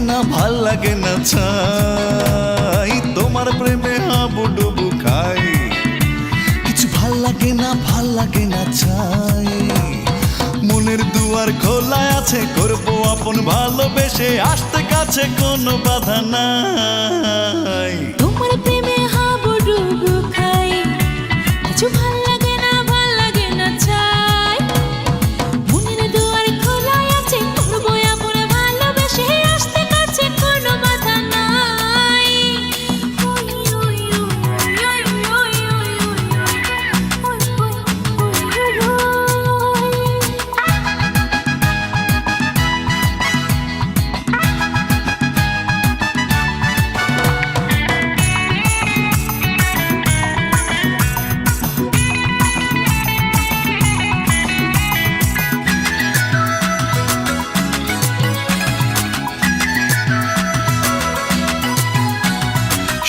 না ভাল লাগে না ছাই, তোমার প্রেমে হাবুডুবু খাই। কিছু ভাল লাগে না ছাই, মনের দুয়ার খোলা আছে, করবো আপন ভালোবেসে, আসতে কাছে কোনো বাধা নাই। তোমার প্রেমে হাবুডুবু খাই, কিছু ভাল লাগে না চাই, মনের দুয়ার খোলা আছে, করবো আপন ভালোবেসে, আসতে কাছে কোনো বাধা নাই।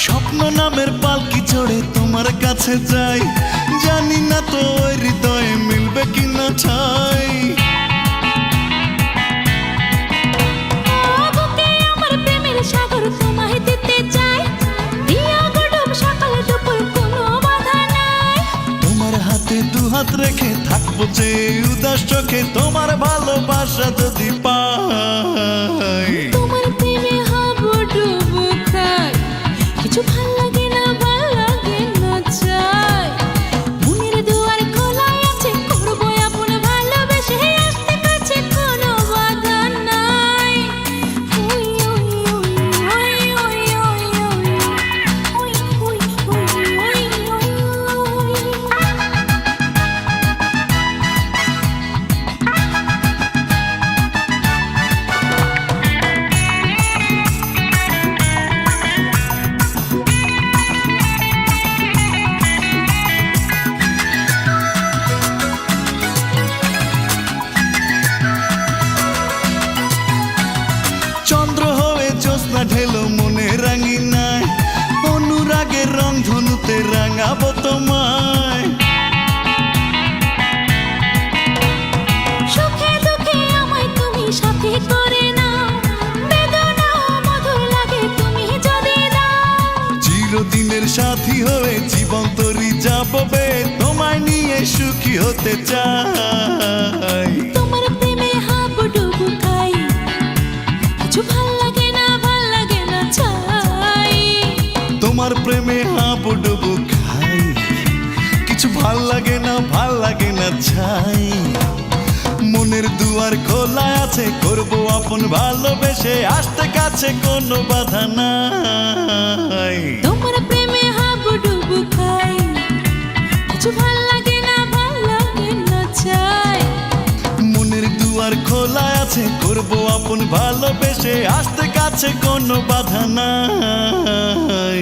স্বপ্ন নামের পালকি চড়ে তোমার কাছে যাই, জানি না তো ওই হৃদয়ে মিলবে কিনা ছাই। বুকে আমার প্রেমের সাগর তোমায় দিতে চাই, দিয়া গডব সকাল দুপুর কোনো বাধা নাই। তোমার হাতে দুহাত রেখে থাকবো যে উদাস চোখে, তোমার ভালোবাসা যদি পাই। তোমার প্রেমে হাবুডুবু খাই, কিছু ভাল লাগে না চাই, মনের দুয়ার খোলা আছে, করবো আপন ভালোবেসে, আসতে কাছে কোনো বাধা নাই। চন্দ্র হয়ে জ্যোৎস্না ঢেলো মনে রাঙিনায়, অনুরাগের রং ধনুতে রাঙাবো তোমায়। সুখে দুঃখে আমায় তুমি সাথী করে নাও, বেদনা মধুর লাগে তুমি যদি দাও। চিরদিনের সাথী হয়ে জীবন তরি যাবো বে, তোমায় নিয়ে সুখী হতে চাই। তোমার প্রেমে হাবুডুবু খাই, কিছু ভাল লাগে না চাই, তোমার প্রেমে হাবুডুবু খাই, কিছু ভাল লাগে না ছাই, মনের দুয়ার খোলা আছে, করবো আপন ভালোবেসে, আসতে কাছে কোনো বাধা নাই। তোমার প্রেমে হাবুডুবু খাই, কিছু ভাল লাগে না চাই, মনের দুয়ার খোলা আছে, করবো আপন ভালোবেসে, আসতে কাছে কোনো বাধা নাই।